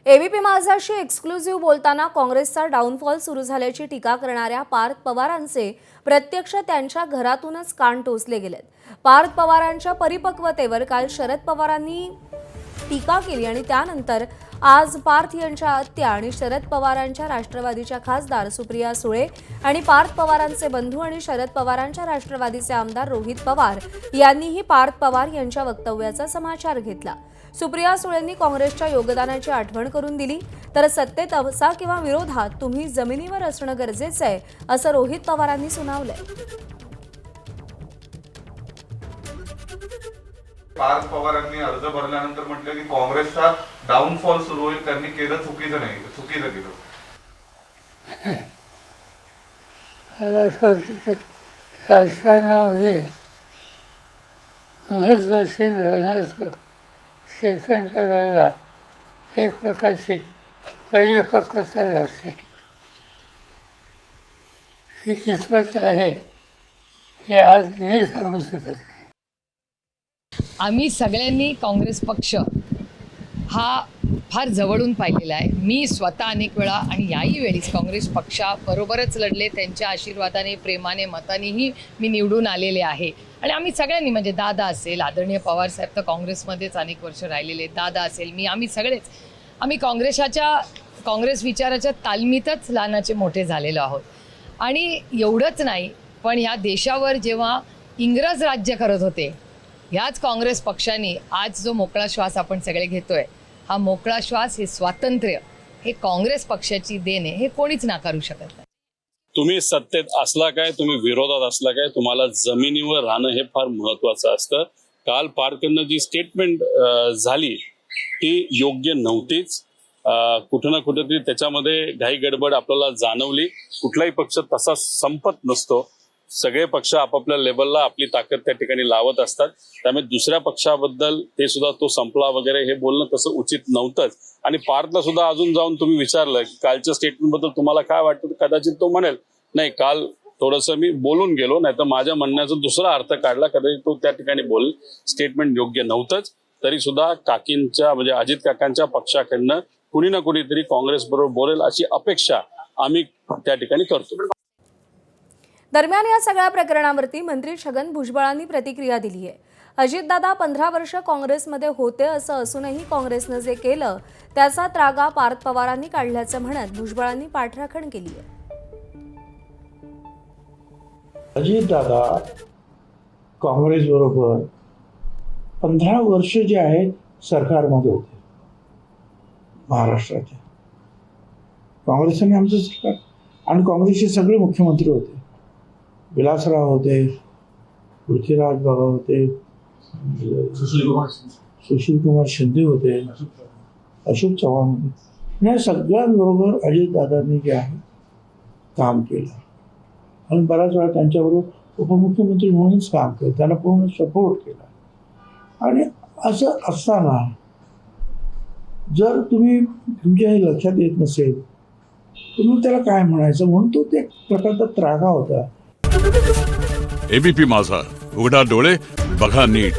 ABP माझाशी exclusive बोलताना काँग्रेसचा downfall सुरू झाल्याची टीका करणाऱ्या पार्थ पवारांचे प्रत्यक्ष त्यांच्या घरातूनच कान टोचले गेलेत। पार्थ पवारांच्या परिपक्वतेवर काल शरद पवारांनी टीका केली आणि त्यानंतर आज पार्थ यांच्या आत्या आणि शरद पवारांच्या राष्ट्रवादीच्या खासदार सुप्रिया सुळे आणि पार्थ पवारांचे बंधू आणि शरद पवारांच्या राष्ट्रवादीचे आमदार रोहित पवार यांनीही पार्थ पवार यांच्या वक्तव्याचा समाचार घेतला। सुप्रिया सुळेंनी काँग्रेसच्या योगदानाची आठवण करून दिली, तर सत्तेत असा किंवा विरोधात तुम्ही जमिनीवर असणं गरजेचं आहे असं रोहित पवारांनी सुनावलंय। पार्थ पवारांनी अर्ज भरल्यानंतर म्हटलं की काँग्रेसचा डाऊनफॉल सुरू होईल, त्यांनी केलं चुकीचं नाही, चुकीचं केलं। शिक्षण करायला एक प्रकारची पहिली पक्वता लागते। ही किस्मत आहे हे आज नाही सांगू शकत। आम्ही सगळ्यांनी काँग्रेस पक्ष हा फार जवळून पाहिलेला आहे। मी स्वतः अनेक वेळा आणि याही वेळीच काँग्रेस पक्षाबरोबरच लढले, त्यांच्या आशीर्वादाने, प्रेमाने, मतानेही मी निवडून आलेले आहे। आणि आम्ही सगळ्यांनी म्हणजे दादा असेल, आदरणीय पवारसाहेब तर काँग्रेसमध्येच अनेक वर्ष राहिलेले, दादा असेल, मी, आम्ही सगळेच काँग्रेस विचाराच्या तालमीतच लहानाचे मोठे झालेलो आहोत। आणि एवढंच नाही, पण ह्या देशावर जेव्हा इंग्रज राज्य करत होते, ह्याच काँग्रेस पक्षाने आज जो मोकळा श्वास आपण सगळे घेतोय, हा मोकळा श्वास, हे स्वातंत्र्य, हे काँग्रेस पक्षाची देण आहे, हे कोणीच नाकारू शकत नाही। तुम्ही सत्तेत असला काय, तुम्ही विरोधात असला काय, तुम्हाला जमिनीवर राहणं हे फार महत्वाचं असतं। काल पार्थकडनं जी स्टेटमेंट झाली ती योग्य नव्हतीच। कुठं ना कुठेतरी त्याच्यामध्ये घाई गडबड आपल्याला जाणवली। कुठलाही पक्ष तसा संपत नसतो, सगळे पक्ष आपापल्या लेवलला आपली ताकद त्या ठिकाणी लावत असतात। त्यामुळे दुसऱ्या पक्षाबद्दल ते सुद्धा तो संपला वगैरे हे बोलणं तसं उचित नव्हतंच। आणि पार्थला सुद्धा अजून जाऊन तुम्ही विचारलं की कालच्या स्टेटमेंट बद्दल तुम्हाला काय वाटतं, कदाचित तो म्हणेल नाही काल थोडंसं मी बोलून गेलो, नाही तर माझ्या म्हणण्याचा दुसरा अर्थ काढला, कदाचित तो त्या ठिकाणी बोलेल। स्टेटमेंट योग्य नव्हतंच, तरी सुद्धा काकींच्या म्हणजे अजित काकांच्या पक्षाकडनं कुणी ना कुणीतरी काँग्रेस बरोबर बोलेल अशी अपेक्षा आम्ही त्या ठिकाणी करतो। दरम्यान या सगळ्या प्रकरणावरती मंत्री छगन भुजबळांनी प्रतिक्रिया दिली आहे। अजितदादा 15 वर्ष काँग्रेसमध्ये होते असं असूनही काँग्रेसनं जे केलं त्याचा त्रागा पार्थ पवारांनी काढल्याचं म्हणत भुजबळांनी पाठराखण केली आहे। अजितदादा काँग्रेस बरोबर 15 वर्ष जे आहेत सरकारमध्ये होते, महाराष्ट्राच्या काँग्रेसने आमचं सरकार, आणि काँग्रेसचे सगळे मुख्यमंत्री होते। विलासराव होते, पृथ्वीराज बाबा होते, सुशील कुमार शिंदे होते, अशोक चव्हाण होते। या सगळ्यांबरोबर अजितदादांनी जे आहे काम केलं आणि बऱ्याच वेळा त्यांच्याबरोबर उपमुख्यमंत्री म्हणूनच काम केलं, त्यांना पूर्ण सपोर्ट केला। आणि असं असताना जर तुम्ही तुमच्या हे लक्षात येत नसेल, तुम्ही त्याला काय म्हणायचं, म्हणून तो ते प्रकारचा त्रागा होता। एबीपी माझा, उघडा डोळे बघा नीट।